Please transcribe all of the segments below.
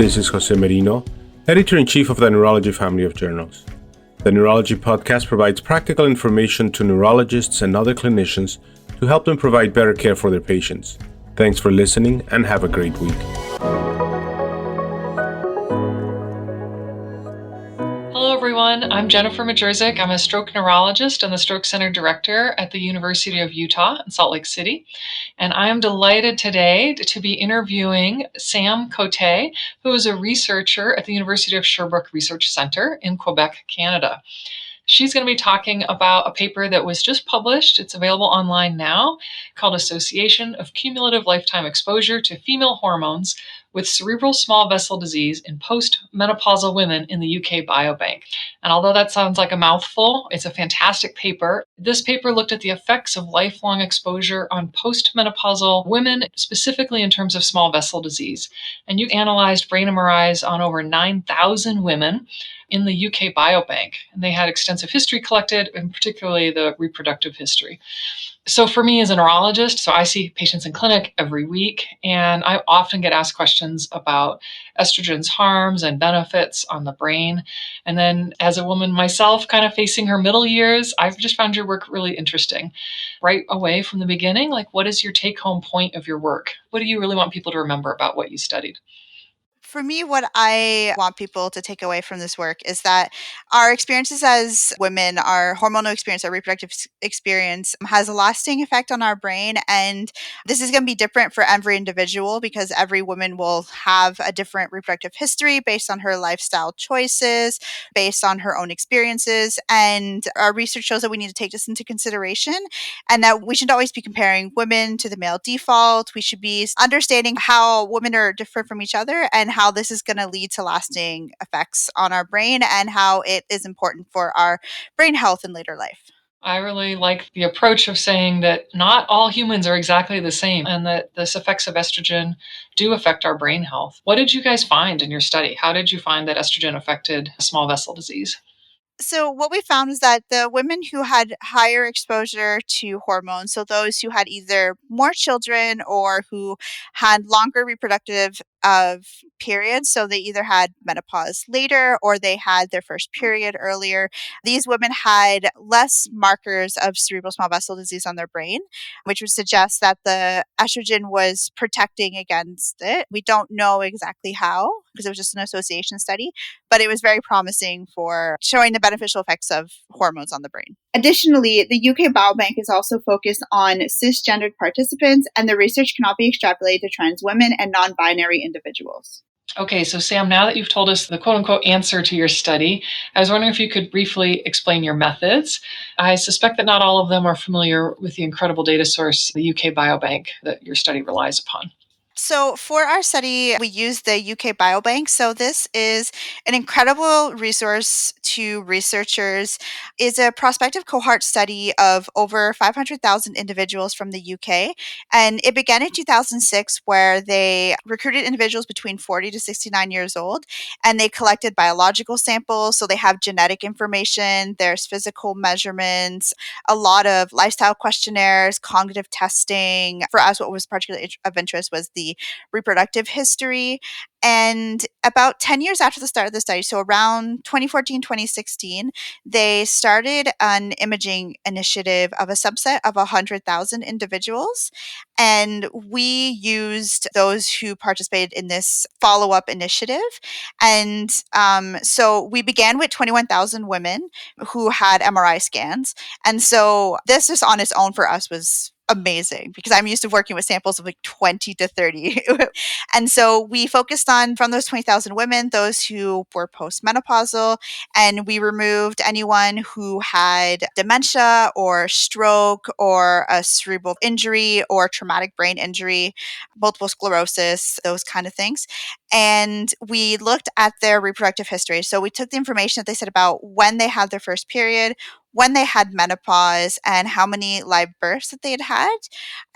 This is Jose Merino, Editor-in-Chief of the Neurology family of journals. The Neurology podcast provides practical information to neurologists and other clinicians to help them provide better care for their patients. Thanks for listening and have a great week. Hello everyone, I'm Jennifer Majersik. I'm a stroke neurologist and the Stroke Center Director at the University of Utah in Salt Lake City. And I am delighted today to be interviewing Sam Cote, who is a researcher at the University of Sherbrooke Research Center in Quebec, Canada. She's going to be talking about a paper that was just published. It's available online now, called Association of Cumulative Lifetime Exposure to Female Hormones with Cerebral Small Vessel Disease in Postmenopausal Women in the UK-Biobank. And although that sounds like a mouthful, it's a fantastic paper. This paper looked at the effects of lifelong exposure on postmenopausal women, specifically in terms of small vessel disease. And you analyzed brain MRIs on over 9,000 women in the UK-Biobank. And they had extensive history collected, and particularly the reproductive history. So for me as a neurologist, so I see patients in clinic every week, and I often get asked questions about estrogen's harms and benefits on the brain. And then as a woman myself, kind of facing her middle years, I've just found your work really interesting. Right away from the beginning, like, what is your take-home point of your work? What do you really want people to remember about what you studied? For me, what I want people to take away from this work is that our experiences as women, our hormonal experience, our reproductive experience has a lasting effect on our brain. And this is going to be different for every individual because every woman will have a different reproductive history based on her lifestyle choices, based on her own experiences. And our research shows that we need to take this into consideration and that we should always be comparing women to the male default. We should be understanding how women are different from each other and how this is going to lead to lasting effects on our brain and how it is important for our brain health in later life. I really like the approach of saying that not all humans are exactly the same and that this effects of estrogen do affect our brain health. What did you guys find in your study? How did you find that estrogen affected small vessel disease? So what we found is that the women who had higher exposure to hormones, so those who had either more children or who had longer reproductive periods, so they either had menopause later or they had their first period earlier, these women had less markers of cerebral small vessel disease on their brain, which would suggest that the estrogen was protecting against it. We don't know exactly how because it was just an association study, but it was very promising for showing the beneficial effects of hormones on the brain. Additionally, the UK-Biobank is also focused on cisgendered participants, and the research cannot be extrapolated to trans women and non-binary individuals. Okay, so Sam, now that you've told us the quote-unquote answer to your study, I was wondering if you could briefly explain your methods. I suspect that not all of them are familiar with the incredible data source, the UK-Biobank, that your study relies upon. So for our study, we used the UK-Biobank. So this is an incredible resource to researchers. It's a prospective cohort study of over 500,000 individuals from the UK. And it began in 2006 where they recruited individuals between 40 to 69 years old. And they collected biological samples. So they have genetic information, there's physical measurements, a lot of lifestyle questionnaires, cognitive testing. For us, what was particularly of interest was the reproductive history. And about 10 years after the start of the study, so around 2014, 2016, they started an imaging initiative of a subset of 100,000 individuals. And we used those who participated in this follow-up initiative. And so we began with 21,000 women who had MRI scans. And so this just on its own for us was amazing because I'm used to working with samples of like 20 to 30. And so we focused on, from those 20,000 women, those who were postmenopausal, and we removed anyone who had dementia or stroke or a cerebral injury or traumatic brain injury, multiple sclerosis, those kind of things. And we looked at their reproductive history. So we took the information that they said about when they had their first period, when they had menopause, and how many live births that they had had.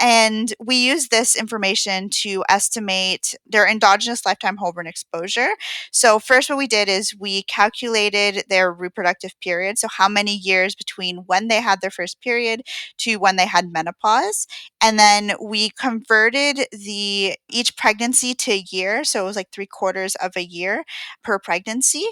And we used this information to estimate their endogenous lifetime hormone exposure. So, first, what we did is we calculated their reproductive period. So, how many years between when they had their first period to when they had menopause. And then we converted each pregnancy to a year. So, it was like 3/4 of a year per pregnancy.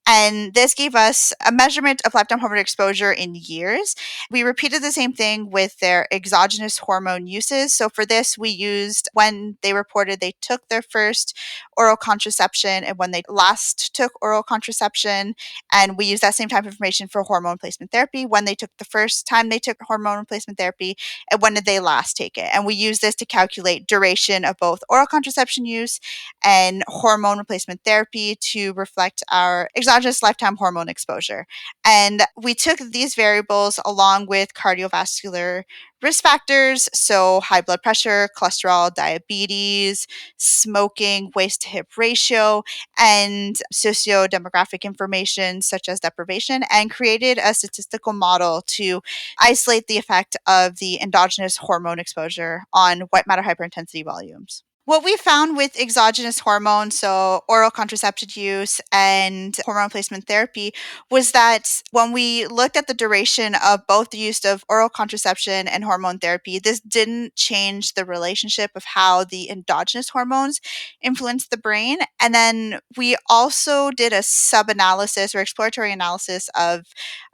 And this gave us a measurement of lifetime hormone exposure in years. We repeated the same thing with their exogenous hormone uses. So for this, we used when they reported they took their first oral contraception and when they last took oral contraception. And we used that same type of information for hormone replacement therapy, when they took the first time they took hormone replacement therapy and when did they last take it. And we use this to calculate duration of both oral contraception use and hormone replacement therapy to reflect our exogenous lifetime hormone exposure. And we took these variables along with cardiovascular risk factors, so high blood pressure, cholesterol, diabetes, smoking, waist to hip ratio, and socio-demographic information such as deprivation, and created a statistical model to isolate the effect of the endogenous hormone exposure on white matter hyperintensity volumes. What we found with exogenous hormones, so oral contraception use and hormone replacement therapy, was that when we looked at the duration of both the use of oral contraception and hormone therapy, this didn't change the relationship of how the endogenous hormones influence the brain. And then we also did a sub-analysis or exploratory analysis of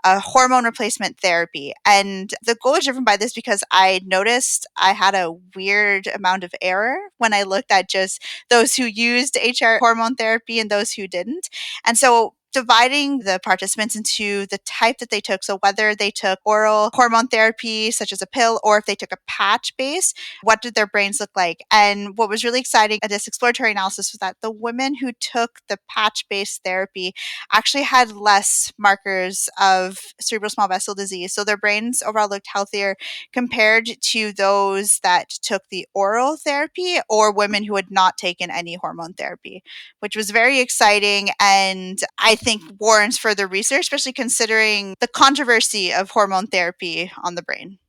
hormone replacement therapy. And the goal was driven by this because I noticed I had a weird amount of error when I looked at just those who used HR hormone therapy and those who didn't. And so dividing the participants into the type that they took, so whether they took oral hormone therapy, such as a pill, or if they took a patch base, what did their brains look like? And what was really exciting at this exploratory analysis was that the women who took the patch based therapy actually had less markers of cerebral small vessel disease. So their brains overall looked healthier compared to those that took the oral therapy or women who had not taken any hormone therapy, which was very exciting and I think warrants further research, especially considering the controversy of hormone therapy on the brain.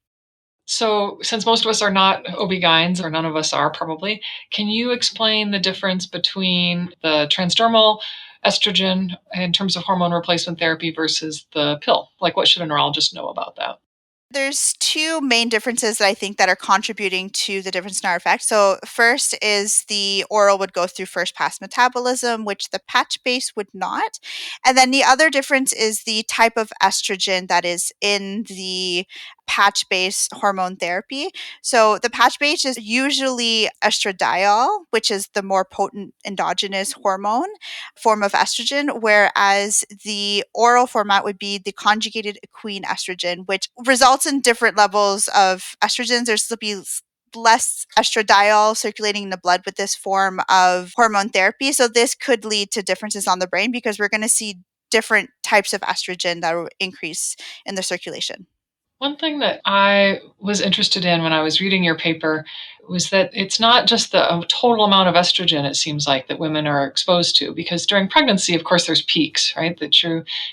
So, since most of us are not OB-GYNs, or none of us are probably, can you explain the difference between the transdermal estrogen in terms of hormone replacement therapy versus the pill? Like, what should a neurologist know about that? There's two main differences that I think that are contributing to the difference in our effect. So first is the oral would go through first pass metabolism, which the patch base would not. And then the other difference is the type of estrogen that is in the patch based hormone therapy. So the patch base is usually estradiol, which is the more potent endogenous hormone form of estrogen, whereas the oral format would be the conjugated equine estrogen, which results in different levels of estrogens. There's be less estradiol circulating in the blood with this form of hormone therapy. So this could lead to differences on the brain because we're going to see different types of estrogen that will increase in the circulation. One thing that I was interested in when I was reading your paper was that it's not just the total amount of estrogen, it seems like, that women are exposed to, because during pregnancy, of course, there's peaks, right?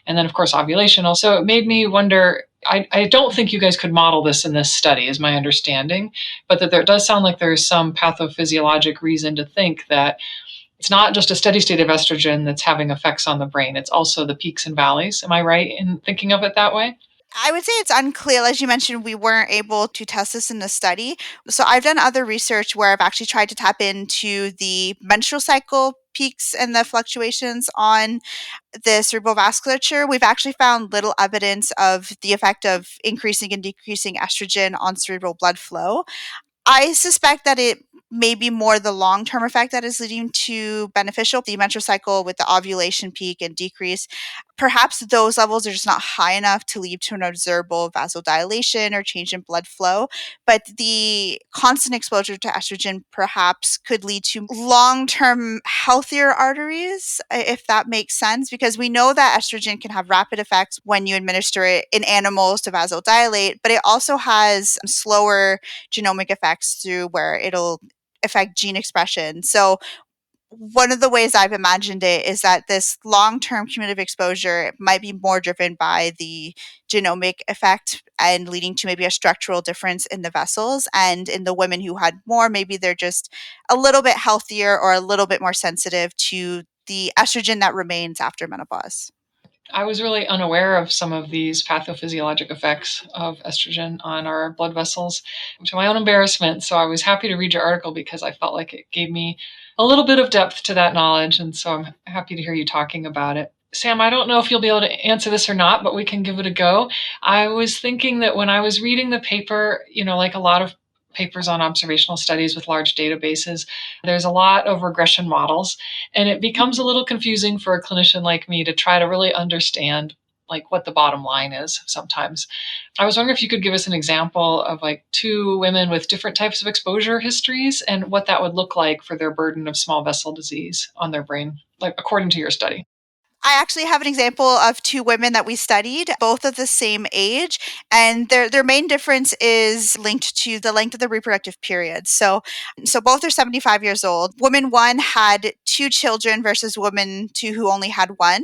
And then, of course, ovulation. Also, it made me wonder. I don't think you guys could model this in this study, is my understanding, but that there does sound like there's some pathophysiologic reason to think that it's not just a steady state of estrogen that's having effects on the brain. It's also the peaks and valleys. Am I right in thinking of it that way? I would say it's unclear. As you mentioned, we weren't able to test this in the study. So I've done other research where I've actually tried to tap into the menstrual cycle peaks and the fluctuations on the cerebral vasculature. We've actually found little evidence of the effect of increasing and decreasing estrogen on cerebral blood flow. I suspect that it may be more the long-term effect that is leading to beneficial, the menstrual cycle with the ovulation peak and decrease. Perhaps those levels are just not high enough to lead to an observable vasodilation or change in blood flow, but the constant exposure to estrogen perhaps could lead to long-term healthier arteries, if that makes sense, because we know that estrogen can have rapid effects when you administer it in animals to vasodilate, but it also has slower genomic effects through where it'll affect gene expression. So one of the ways I've imagined it is that this long-term cumulative exposure might be more driven by the genomic effect and leading to maybe a structural difference in the vessels. And in the women who had more, maybe they're just a little bit healthier or a little bit more sensitive to the estrogen that remains after menopause. I was really unaware of some of these pathophysiologic effects of estrogen on our blood vessels, to my own embarrassment. So I was happy to read your article because I felt like it gave me a little bit of depth to that knowledge. And so I'm happy to hear you talking about it. Sam, I don't know if you'll be able to answer this or not, but we can give it a go. I was thinking that when I was reading the paper, like a lot of papers on observational studies with large databases, there's a lot of regression models, and it becomes a little confusing for a clinician like me to try to really understand like what the bottom line is sometimes. I was wondering if you could give us an example of like two women with different types of exposure histories and what that would look like for their burden of small vessel disease on their brain, like according to your study. I actually have an example of two women that we studied, both of the same age, and their main difference is linked to the length of the reproductive period. So both are 75 years old. Woman one had two children versus woman two who only had one.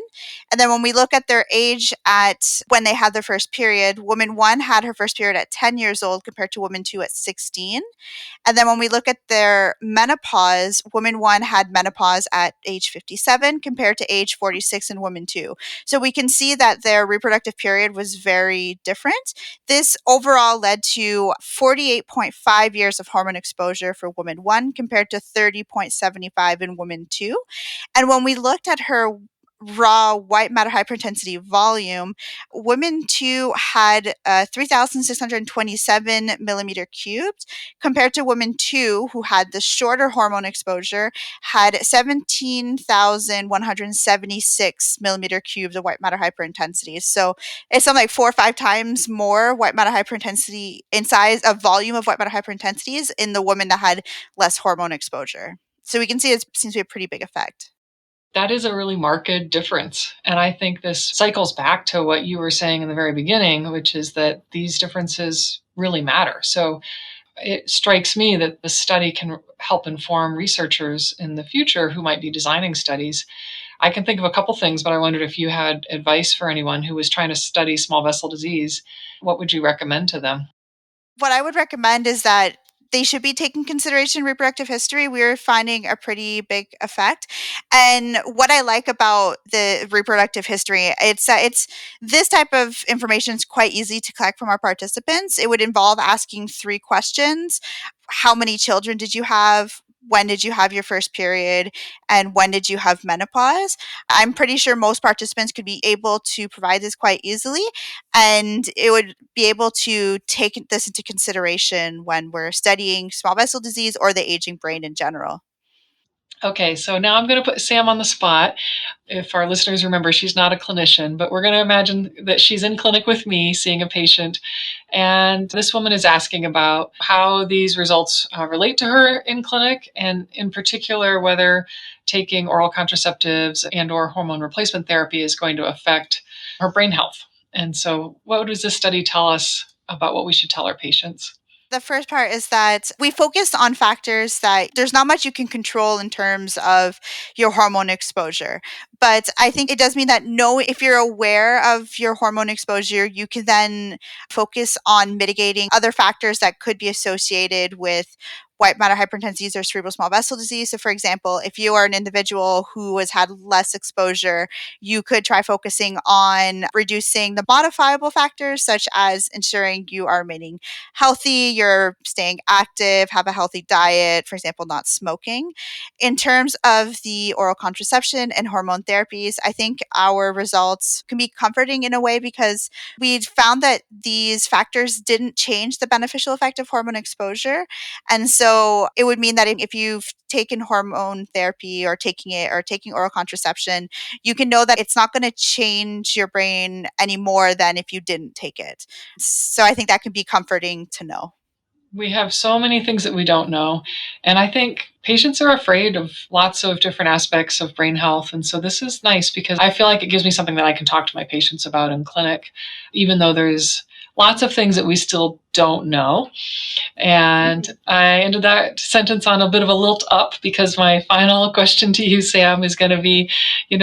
And then when we look at their age at when they had their first period, woman one had her first period at 10 years old compared to woman two at 16. And then when we look at their menopause, woman one had menopause at age 57 compared to age 46 in woman two. So we can see that their reproductive period was very different. This overall led to 48.5 years of hormone exposure for woman one compared to 30.75 in woman two. And when we looked at her raw white matter hyperintensity volume, women two had 3,627 millimeter cubed, compared to women two who had the shorter hormone exposure had 17,176 millimeter cubes of white matter hyperintensity. So it's something like 4 or 5 times more white matter hyperintensity in size of volume of white matter hyperintensities in the woman that had less hormone exposure. So we can see it seems to be a pretty big effect. That is a really marked difference. And I think this cycles back to what you were saying in the very beginning, which is that these differences really matter. So it strikes me that the study can help inform researchers in the future who might be designing studies. I can think of a couple things, but I wondered if you had advice for anyone who was trying to study small vessel disease. What would you recommend to them? What I would recommend is that they should be taking consideration reproductive history. We're finding a pretty big effect. And what I like about the reproductive history, it's this type of information is quite easy to collect from our participants. It would involve asking 3 questions. How many children did you have? When did you have your first period? And when did you have menopause? I'm pretty sure most participants could be able to provide this quite easily, and it would be able to take this into consideration when we're studying small vessel disease or the aging brain in general. Okay, so now I'm going to put Sam on the spot. If our listeners remember, she's not a clinician, but we're going to imagine that she's in clinic with me seeing a patient. And this woman is asking about how these results relate to her in clinic, and in particular, whether taking oral contraceptives and or hormone replacement therapy is going to affect her brain health. And so what does this study tell us about what we should tell our patients? The first part is that we focus on factors that there's not much you can control in terms of your hormone exposure. But I think it does mean that if you're aware of your hormone exposure, you can then focus on mitigating other factors that could be associated with white matter hypertensives or cerebral small vessel disease. So, for example, if you are an individual who has had less exposure, you could try focusing on reducing the modifiable factors, such as ensuring you are remaining healthy, you're staying active, have a healthy diet, for example, not smoking. In terms of the oral contraception and hormone therapies, I think our results can be comforting in a way because we found that these factors didn't change the beneficial effect of hormone exposure. And so it would mean that if you've taken hormone therapy or taking oral contraception, you can know that it's not going to change your brain any more than if you didn't take it. So I think that can be comforting to know. We have so many things that we don't know. And I think patients are afraid of lots of different aspects of brain health. And so this is nice because I feel like it gives me something that I can talk to my patients about in clinic, even though there's lots of things that we still don't know. And I ended that sentence on a bit of a lilt up, because my final question to you, Sam, is going to be,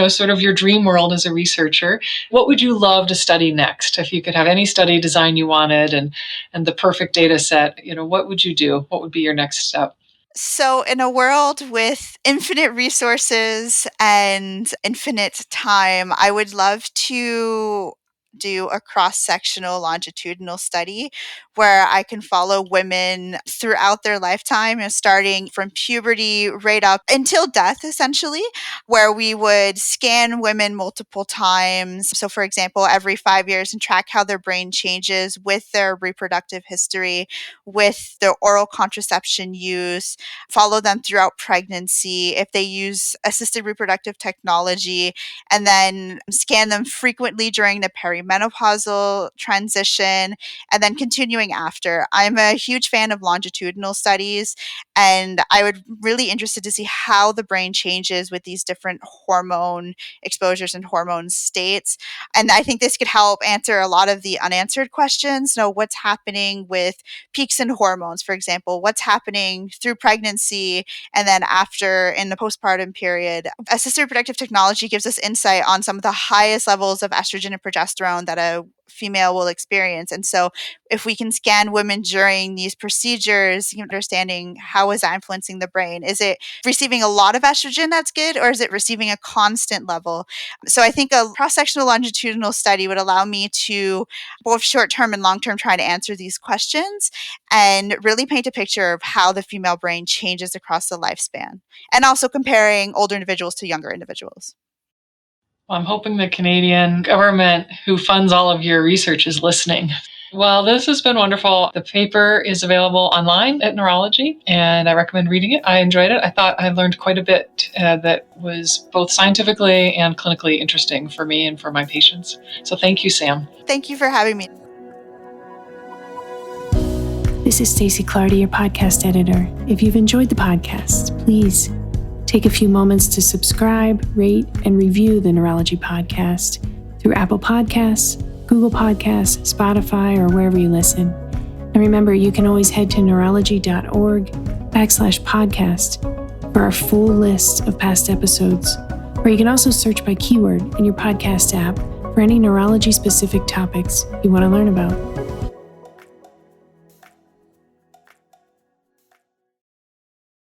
sort of your dream world as a researcher. What would you love to study next? If you could have any study design you wanted and the perfect data set, what would you do? What would be your next step? So, in a world with infinite resources and infinite time, I would love to do a cross-sectional longitudinal study where I can follow women throughout their lifetime, starting from puberty right up until death, essentially, where we would scan women multiple times. So, for example, every 5 years, and track how their brain changes with their reproductive history, with their oral contraception use, follow them throughout pregnancy, if they use assisted reproductive technology, and then scan them frequently during the perimenopausal transition, and then continuing after. I'm a huge fan of longitudinal studies, and I would really interested to see how the brain changes with these different hormone exposures and hormone states. And I think this could help answer a lot of the unanswered questions. What's happening with peaks in hormones, for example, what's happening through pregnancy and then after in the postpartum period. Assisted reproductive technology gives us insight on some of the highest levels of estrogen and progesterone that a female will experience. And so if we can scan women during these procedures, understanding how is that influencing the brain? Is it receiving a lot of estrogen that's good, or is it receiving a constant level? So I think a cross-sectional longitudinal study would allow me to both short-term and long-term try to answer these questions and really paint a picture of how the female brain changes across the lifespan, and also comparing older individuals to younger individuals. Well, I'm hoping the Canadian government, who funds all of your research, is listening. Well, this has been wonderful. The paper is available online at Neurology, and I recommend reading it. I enjoyed it. I thought I learned quite a bit that was both scientifically and clinically interesting for me and for my patients. So thank you, Sam. Thank you for having me. This is Stacey Clardy, your podcast editor. If you've enjoyed the podcast, please take a few moments to subscribe, rate, and review the Neurology podcast through Apple Podcasts, Google Podcasts, Spotify, or wherever you listen. And remember, you can always head to neurology.org/podcast for our full list of past episodes, or you can also search by keyword in your podcast app for any neurology-specific topics you want to learn about.